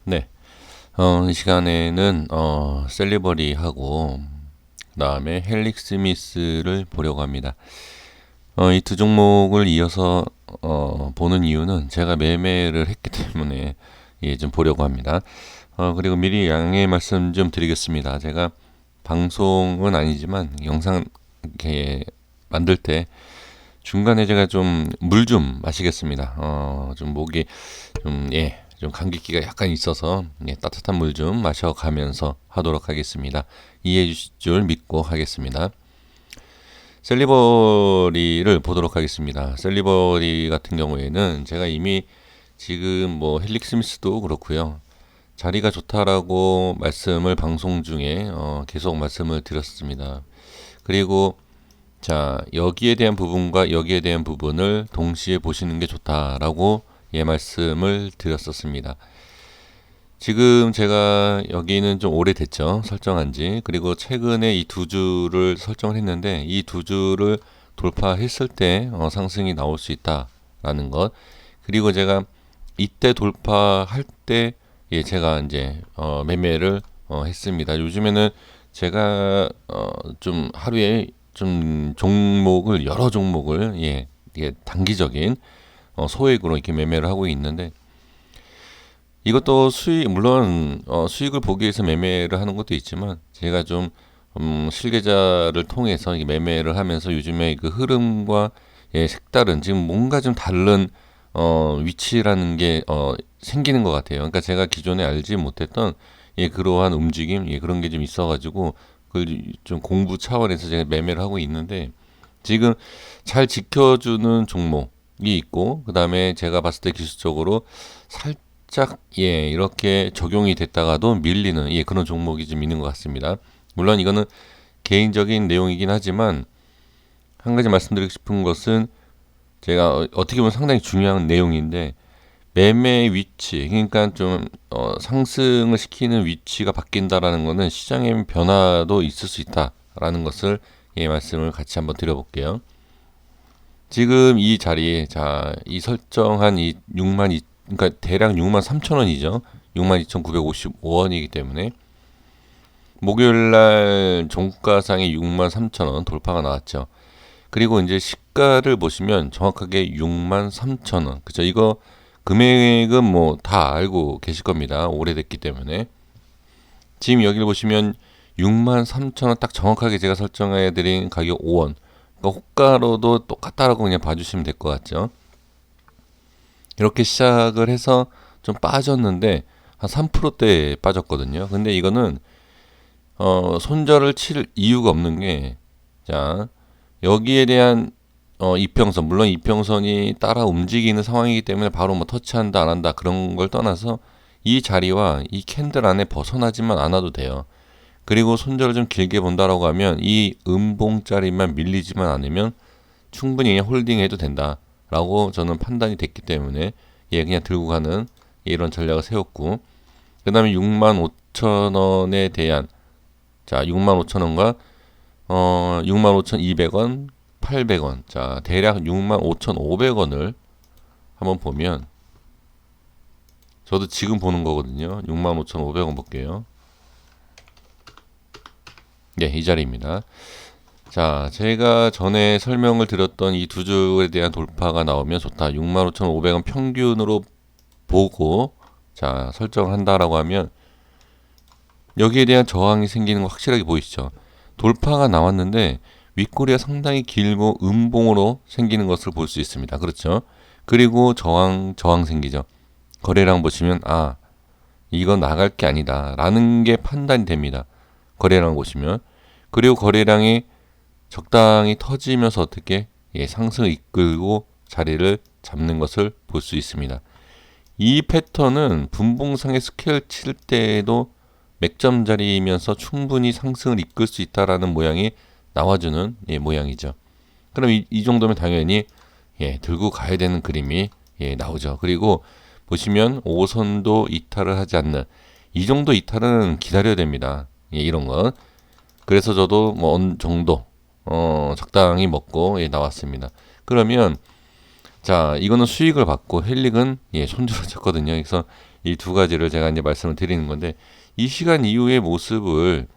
네. 이 시간에는 셀리버리하고 그다음에 헬릭 스미스를 보려고 합니다. 이 두 종목을 이어서 보는 이유는 제가 매매를 했기 때문에 좀 보려고 합니다. 그리고 미리 양해 말씀 좀 드리겠습니다. 제가 방송은 아니지만 영상 이렇게 만들 때 중간에 제가 좀 물 좀 마시겠습니다. 좀 목이 좀 감기기가 약간 있어서 따뜻한 물 좀 마셔가면서 하도록 하겠습니다. 이해해 주실 줄 믿고 하겠습니다. 셀리버리를 보도록 하겠습니다. 셀리버리 같은 경우에는 제가 이미 지금 뭐 헬릭 스미스도 그렇고요. 자리가 좋다라고 말씀을 방송 중에 계속 말씀을 드렸습니다. 그리고 자, 여기에 대한 부분과 여기에 대한 부분을 동시에 보시는 게 좋다라고 말씀을 드렸었습니다. 지금 제가 여기는 좀 오래됐죠. 설정한 지. 그리고 최근에 이 두 주를 설정을 했는데 이 두 주를 돌파했을 때 상승이 나올 수 있다라는 것. 그리고 제가 이때 돌파할 때 제가 이제 매매를 했습니다. 요즘에는 제가 좀 하루에 좀 종목을 여러 종목을 단기적인 소액으로 이렇게 매매를 하고 있는데 이것도 수익 물론 수익을 보기 위해서 매매를 하는 것도 있지만 제가 좀 실계자를 통해서 이게 매매를 하면서 요즘에 그 흐름과 색다른 지금 뭔가 좀 다른 위치라는 게 생기는 것 같아요. 그러니까 제가 기존에 알지 못했던 그러한 움직임 그런 게 좀 있어가지고 그걸 좀 공부 차원에서 제가 매매를 하고 있는데 지금 잘 지켜주는 종목이 있고 그 다음에 제가 봤을 때 기술적으로 살짝 이렇게 적용이 됐다가도 밀리는 그런 종목이 좀 있는 것 같습니다. 물론 이거는 개인적인 내용이긴 하지만 한 가지 말씀드리고 싶은 것은 제가 어떻게 보면 상당히 중요한 내용인데 매매 위치 그러니까 좀 상승을 시키는 위치가 바뀐다라는 것은 시장의 변화도 있을 수 있다라는 것을 말씀을 같이 한번 드려볼게요. 지금 이 자리에 이 설정한 이 6만 2 그러니까 대략 6만 3천 원이죠. 6만 2,955원이기 때문에 목요일 날 종가상의 6만 3천 원 돌파가 나왔죠. 그리고 이제 시가를 보시면 정확하게 6만 3천 원. 그죠? 이거 금액은 뭐 다 알고 계실 겁니다. 오래됐기 때문에. 지금 여기를 보시면 6만 3천 원 딱 정확하게 제가 설정해 드린 가격 5원. 그러니까 호가로도 똑같다라고 그냥 봐주시면 될 것 같죠. 이렇게 시작을 해서 좀 빠졌는데 한 3%대 빠졌거든요. 근데 이거는 손절을 칠 이유가 없는 게 자, 여기에 대한 이평선 물론 이평선이 따라 움직이는 상황이기 때문에 바로 뭐 터치한다 안 한다 그런 걸 떠나서 이 자리와 이 캔들 안에 벗어나지만 않아도 돼요. 그리고 손절을 좀 길게 본다라고 하면 이 음봉짜리만 밀리지만 않으면 충분히 그냥 홀딩해도 된다라고 저는 판단이 됐기 때문에 그냥 들고 가는 이런 전략을 세웠고 그 다음에 6만 5천 원에 대한 6만 5천 원과 6만 5,200원 800원. 자, 대략 65,500원을 한번 보면 저도 지금 보는 거거든요. 65,500원 볼게요. 이 자리입니다. 자, 제가 전에 설명을 드렸던 이 두 주에 대한 돌파가 나오면 좋다. 65,500원 평균으로 보고 설정을 한다라고 하면 여기에 대한 저항이 생기는 거 확실하게 보이시죠? 돌파가 나왔는데 윗꼬리가 상당히 길고 음봉으로 생기는 것을 볼 수 있습니다. 그렇죠? 그리고 저항 생기죠. 거래량 보시면 이건 나갈 게 아니다 라는 게 판단이 됩니다. 거래량 보시면 그리고 거래량이 적당히 터지면서 어떻게 상승을 이끌고 자리를 잡는 것을 볼 수 있습니다. 이 패턴은 분봉상의 스케일 칠 때에도 맥점 자리이면서 충분히 상승을 이끌 수 있다라는 모양이 나와주는 모양이죠. 그럼 이 정도면 당연히 들고 가야 되는 그림이 나오죠. 그리고 보시면 5선도 이탈을 하지 않는 이 정도 이탈은 기다려야 됩니다. 이런 건. 그래서 저도 뭐 어느 정도 적당히 먹고 나왔습니다. 그러면 이거는 수익을 받고 헬릭은 손절을 쳤거든요. 그래서 이 두 가지를 제가 이제 말씀을 드리는 건데, 이 시간 이후의 모습을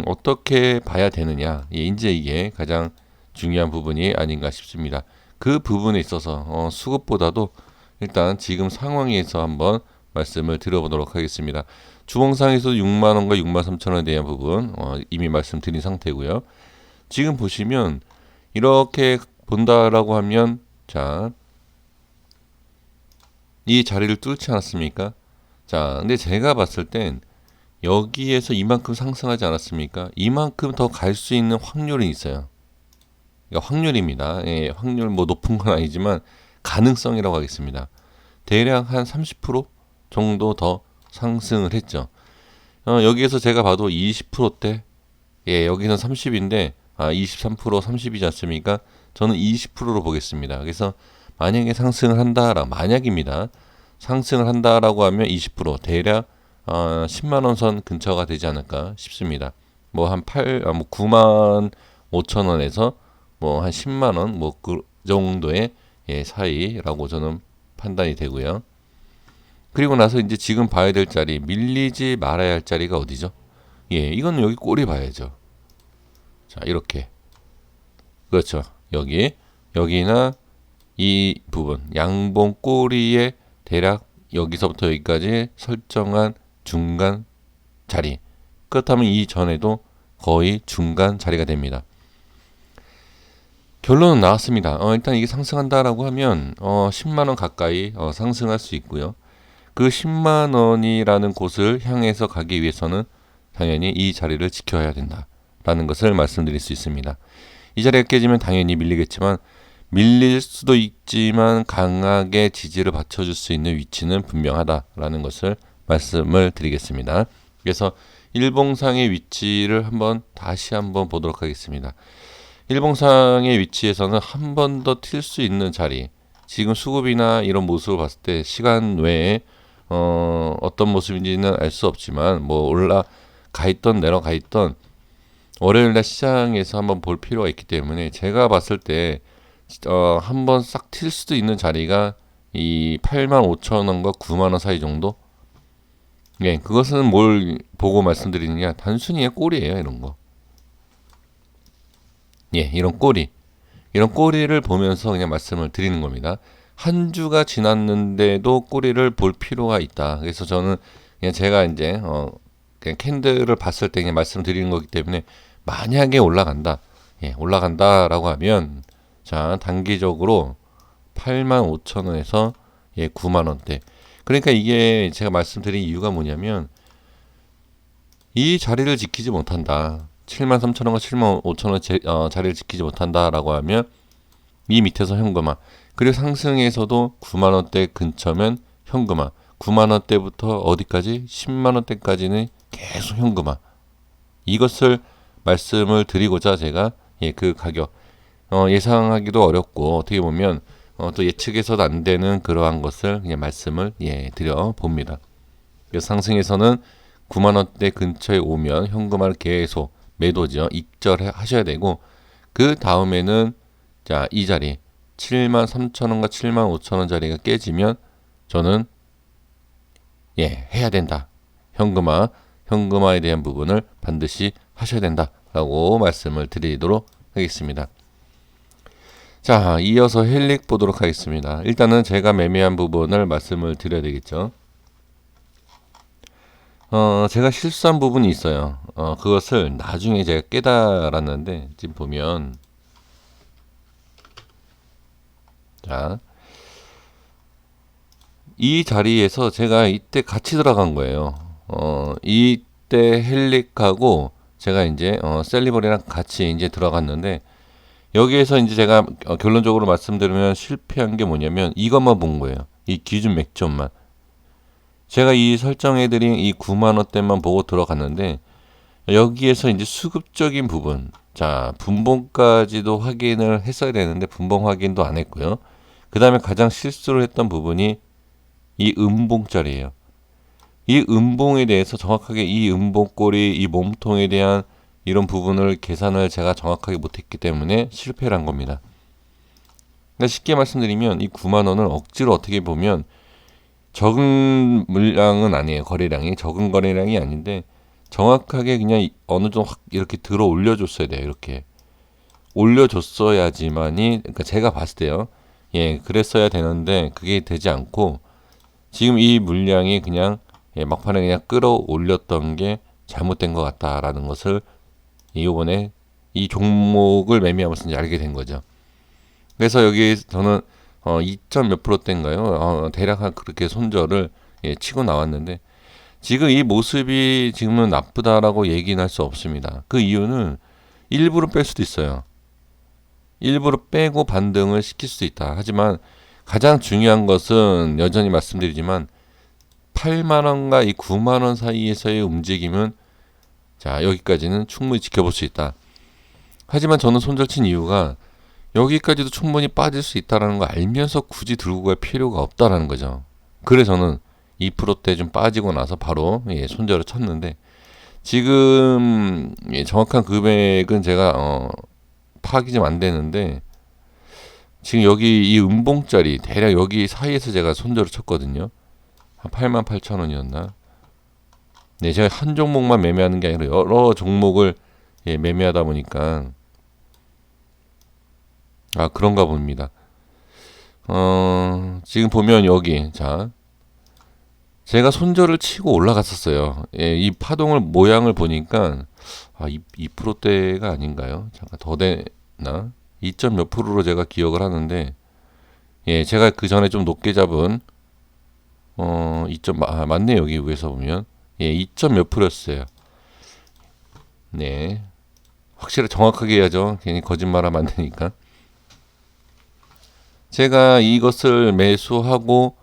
어떻게 봐야 되느냐, 이제 이게 가장 중요한 부분이 아닌가 싶습니다. 그 부분에 있어서 수급보다도 일단 지금 상황에서 한번 말씀을 드려보도록 하겠습니다. 주봉상에서 6만원과 6만 3천원에 대한 부분 이미 말씀드린 상태고요. 지금 보시면 이렇게 본다라고 하면, 자, 이 자리를 뚫지 않았습니까? 자, 근데 제가 봤을 땐 여기에서 이만큼 상승하지 않았습니까? 이만큼 더 갈 수 있는 확률이 있어요. 그러니까 확률입니다. 예, 확률 뭐 높은 건 아니지만 가능성이라고 하겠습니다. 대략 한 30% 정도 더 상승을 했죠. 여기에서 제가 봐도 20%대, 예, 여기는 30인데 23% 30이지 않습니까? 저는 20%로 보겠습니다. 그래서 만약에 상승을 한다라, 만약입니다. 상승을 한다라고 하면 20% 대략 10만 원 선 근처가 되지 않을까 싶습니다. 뭐 한 9만 5천 원에서 뭐 한 10만 원 뭐 그 정도의 사이라고 저는 판단이 되고요. 그리고 나서 이제 지금 봐야 될 자리, 밀리지 말아야 할 자리가 어디죠? 예, 이건 여기 꼬리 봐야죠. 자, 이렇게. 그렇죠. 여기나 이 부분, 양봉 꼬리에 대략 여기서부터 여기까지 설정한 중간 자리. 그렇다면 이 전에도 거의 중간 자리가 됩니다. 결론은 나왔습니다. 일단 이게 상승한다라고 하면 10만 원 가까이 상승할 수 있고요. 그 10만 원이라는 곳을 향해서 가기 위해서는 당연히 이 자리를 지켜야 된다라는 것을 말씀드릴 수 있습니다. 이 자리가 깨지면 당연히 밀리겠지만, 밀릴 수도 있지만 강하게 지지를 받쳐줄 수 있는 위치는 분명하다라는 것을 말씀을 드리겠습니다. 그래서 일봉상의 위치를 다시 한번 보도록 하겠습니다. 일봉상의 위치에서는 한 번 더 튈 수 있는 자리, 지금 수급이나 이런 모습을 봤을 때 시간 외에 어떤 모습인지는 알 수 없지만, 뭐 올라가 있던 내려가 있던 월요일날 시장에서 한번 볼 필요가 있기 때문에, 제가 봤을 때 한번 싹 튈 수도 있는 자리가 이 85,000원과 9만원 사이 정도? 예, 그것은 뭘 보고 말씀드리느냐, 단순히 꼴이에요, 이런 거. 예, 이런 꼬리를 보면서 그냥 말씀을 드리는 겁니다. 한 주가 지났는데도 꼬리를 볼 필요가 있다. 그래서 저는 그냥 제가 이제 그냥 캔들을 봤을 때 그냥 말씀드리는 거기 때문에, 만약에 올라간다, 예, 올라간다라고 하면, 자, 단기적으로 85,000원에서 9만 원대. 그러니까 이게 제가 말씀드린 이유가 뭐냐면, 이 자리를 지키지 못한다. 73,000원과 75,000원 자리를 지키지 못한다라고 하면 이 밑에서 현금화. 그리고 상승에서도 9만 원대 근처면 현금화. 9만 원대부터 어디까지? 10만 원대까지는 계속 현금화. 이것을 말씀을 드리고자 제가 그 가격 예상하기도 어렵고, 어떻게 보면 또 예측해서도 안 되는 그러한 것을 그냥 말씀을 드려 봅니다. 그래서 상승에서는 9만 원대 근처에 오면 현금화를 계속 매도죠. 익절하셔야 되고, 그 다음에는 자, 이 자리 73,000원과 75,000원 자리가 깨지면 저는 해야 된다. 현금화에 대한 부분을 반드시 하셔야 된다라고 말씀을 드리도록 하겠습니다. 자, 이어서 헬릭 보도록 하겠습니다. 일단은 제가 매매한 부분을 말씀을 드려야 되겠죠. 제가 실수한 부분이 있어요. 그것을 나중에 제가 깨달았는데, 지금 보면, 자, 이 자리에서 제가 이때 같이 들어간 거예요. 이때 헬릭하고 제가 이제 셀리버리랑 같이 이제 들어갔는데, 여기에서 이제 제가 결론적으로 말씀드리면 실패한 게 뭐냐면 이것만 본 거예요. 이 기준 맥점만. 제가 이 설정해드린 이 9만 원대만 보고 들어갔는데, 여기에서 이제 수급적인 부분, 자, 분봉까지도 확인을 했어야 되는데 분봉 확인도 안 했고요. 그 다음에 가장 실수를 했던 부분이 이 음봉짜리예요. 이 음봉에 대해서 정확하게 이 음봉꼬리, 이 몸통에 대한 이런 부분을 계산을 제가 정확하게 못했기 때문에 실패를 한 겁니다. 그러니까 쉽게 말씀드리면 이 9만 원을 억지로 어떻게 보면 적은 물량은 아니에요. 거래량이 적은 거래량이 아닌데 정확하게 그냥 어느 정도 확 이렇게 들어 올려줬어야 돼요. 이렇게 올려줬어야지만이, 그러니까 제가 봤을 때요. 예, 그랬어야 되는데 그게 되지 않고 지금 이 물량이 그냥 막판에 그냥 끌어올렸던 게 잘못된 것 같다라는 것을 이번에 이 종목을 매매하면서 이제 알게 된 거죠. 그래서 여기 저는 2점 몇 프로대인가요? 대략 한 그렇게 손절을 치고 나왔는데 지금 이 모습이 지금은 나쁘다라고 얘기는 할 수 없습니다. 그 이유는 일부러 뺄 수도 있어요. 일부러 빼고 반등을 시킬 수도 있다. 하지만 가장 중요한 것은 여전히 말씀드리지만 8만원과 이 9만원 사이에서의 움직임은 자, 여기까지는 충분히 지켜볼 수 있다. 하지만 저는 손절 친 이유가 여기까지도 충분히 빠질 수 있다는 거 알면서 굳이 들고 갈 필요가 없다라는 거죠. 그래서 저는 2%대 좀 빠지고 나서 바로 손절을 쳤는데 지금 정확한 금액은 제가 파악이 좀 안 되는데 지금 여기 이 음봉짜리 대략 여기 사이에서 제가 손절을 쳤거든요. 한 88,000원이었나? 네, 제가 한 종목만 매매하는 게 아니라 여러 종목을 매매하다 보니까 그런가 봅니다. 지금 보면 여기 자 제가 손절을 치고 올라갔었어요. 이 파동을 모양을 보니까 2%대가 아닌가요? 잠깐 더 되나? 2점 몇 프로로 제가 기억을 하는데 제가 그 전에 좀 높게 잡은 2점 맞네. 여기 위에서 보면 2점 몇 프로였어요. 네, 확실히 정확하게 해야죠. 괜히 거짓말하면 안 되니까. 제가 이것을 매수하고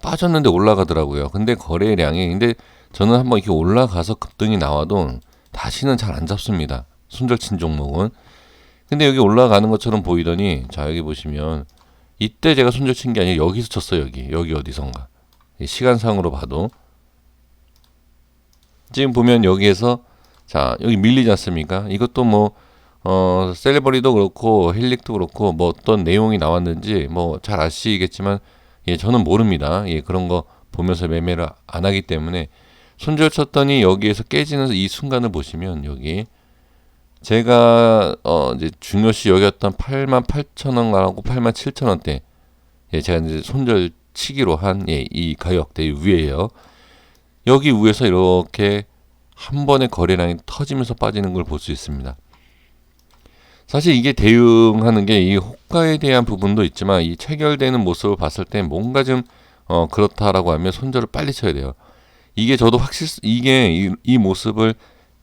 빠졌는데 올라가더라고요. 근데 근데 저는 한번 이렇게 올라가서 급등이 나와도 다시는 잘 안 잡습니다. 손절 친 종목은. 근데 여기 올라가는 것처럼 보이더니 자, 여기 보시면 이때 제가 손절 친 게 아니라 여기서 쳤어요. 여기 어디선가. 시간상으로 봐도 지금 보면 여기에서 자, 여기 밀리지 않습니까? 이것도 셀레버리도 그렇고 헬릭도 그렇고 어떤 내용이 나왔는지 잘 아시겠지만 저는 모릅니다. 그런 거 보면서 매매를 안 하기 때문에 손절 쳤더니 여기에서 깨지는 이 순간을 보시면 여기 제가 이제 중요시 여겼던 88,000원하고 87,000원대 제가 이제 손절 치기로 한 이 가격대 위에요. 여기 위에서 이렇게 한 번에 거래량이 터지면서 빠지는 걸 볼 수 있습니다. 사실 이게 대응하는 게 이 호가에 대한 부분도 있지만 이 체결되는 모습을 봤을 때 뭔가 좀 그렇다라고 하면 손절을 빨리 쳐야 돼요. 이게 저도 이게 이 모습을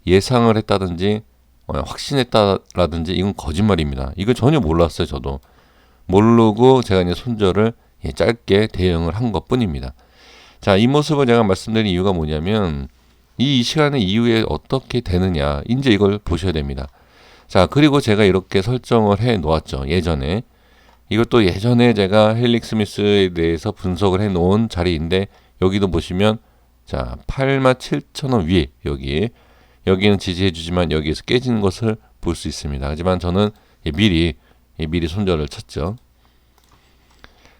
예상을 했다든지 확신했다라든지 이건 거짓말입니다. 이거 전혀 몰랐어요. 저도 모르고 제가 이제 손절을 짧게 대응을 한 것뿐입니다. 자, 이 모습을 제가 말씀드린 이유가 뭐냐면 이 시간에 이후에 어떻게 되느냐 이제 이걸 보셔야 됩니다. 자, 그리고 제가 이렇게 설정을 해 놓았죠. 예전에 이것도 예전에 제가 헬릭 스미스에 대해서 분석을 해 놓은 자리인데 여기도 보시면 자 87,000원 위에 여기는 지지해 주지만 여기에서 깨지는 것을 볼 수 있습니다. 하지만 저는 미리 손절을 쳤죠.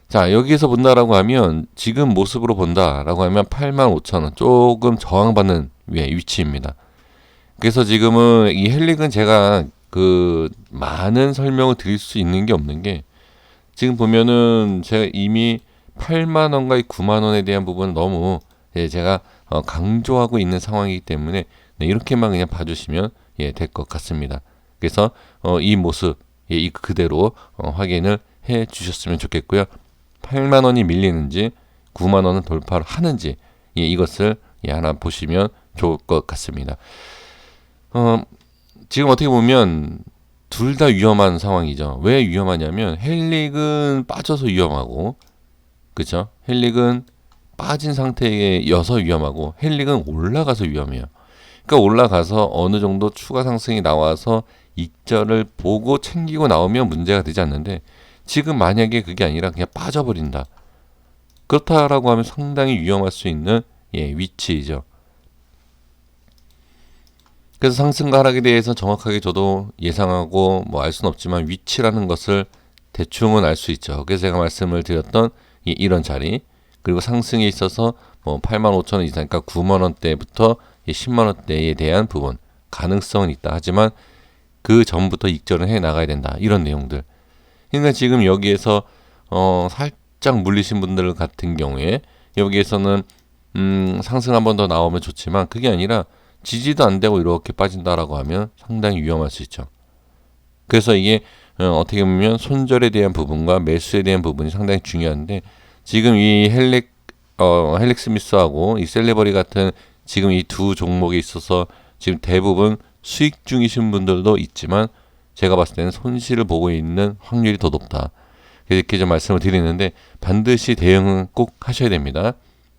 자, 여기에서 본다라고 하면 지금 모습으로 본다라고 하면 85,000원 조금 저항받는 위치입니다. 그래서 지금은 이 헬릭은 제가 많은 설명을 드릴 수 있는 게 없는 게 지금 보면은 제가 이미 8만원과 9만원에 대한 부분은 너무 제가 강조하고 있는 상황이기 때문에 이렇게만 그냥 봐주시면 될 것 같습니다. 그래서 이 모습 그대로 확인을 해 주셨으면 좋겠고요. 8만원이 밀리는지 9만원은 돌파를 하는지 이것을 하나 보시면 좋을 것 같습니다. 지금 어떻게 보면 둘 다 위험한 상황이죠. 왜 위험하냐면 헬릭은 빠져서 위험하고 그렇죠? 헬릭은 빠진 상태여서 위험하고 헬릭은 올라가서 위험해요. 그러니까 올라가서 어느 정도 추가 상승이 나와서 익절을 보고 챙기고 나오면 문제가 되지 않는데 지금 만약에 그게 아니라 그냥 빠져버린다. 그렇다라고 하면 상당히 위험할 수 있는 위치이죠. 그래서 상승과 하락에 대해서 정확하게 저도 예상하고 알 수는 없지만 위치라는 것을 대충은 알 수 있죠. 그래서 제가 말씀을 드렸던 이런 자리. 그리고 상승에 있어서 뭐 85,000원 이상, 그러니까 9만 원대부터 10만 원대에 대한 부분 가능성은 있다. 하지만 그 전부터 익절은 해 나가야 된다. 이런 내용들. 그러니까 지금 여기에서 살짝 물리신 분들 같은 경우에 여기에서는 상승 한 번 더 나오면 좋지만 그게 아니라 지지도 안 되고 이렇게 빠진다라고 하면 상당히 위험할 수 있죠. 그래서 이게 어떻게 보면 손절에 대한 부분과 매수에 대한 부분이 상당히 중요한데 지금 이 헬릭 스미스하고 이 셀레버리 같은 지금 이 두 종목에 있어서 지금 대부분 수익 중이신 분들도 있지만 제가 봤을 때는 손실을 보고 있는 확률이 더 높다. 이렇게 좀 말씀을 드리는데 반드시 대응은 꼭 하셔야 됩니다.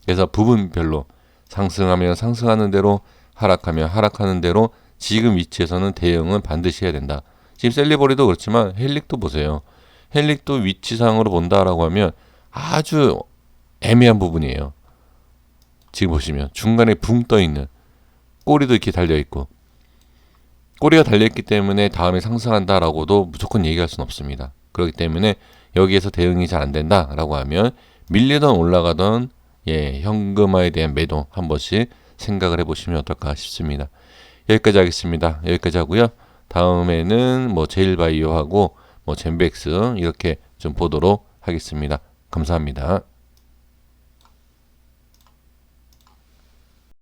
그래서 부분별로 상승하면 상승하는 대로 하락하면 하락하는 대로 지금 위치에서는 대응은 반드시 해야 된다. 지금 셀리버리도 그렇지만 헬릭도 보세요. 헬릭도 위치상으로 본다라고 하면 아주 애매한 부분이에요. 지금 보시면 중간에 붕 떠 있는 꼬리도 이렇게 달려 있고 꼬리가 달려 있기 때문에 다음에 상승한다라고도 무조건 얘기할 수는 없습니다. 그렇기 때문에 여기에서 대응이 잘 안 된다라고 하면 밀리던 올라가던 현금화에 대한 매도 한 번씩 생각을 해보시면 어떨까 싶습니다. 여기까지 하겠습니다. 여기까지 하고요. 다음에는 뭐 제일바이오하고 뭐 젠백스 이렇게 좀 보도록 하겠습니다. 감사합니다.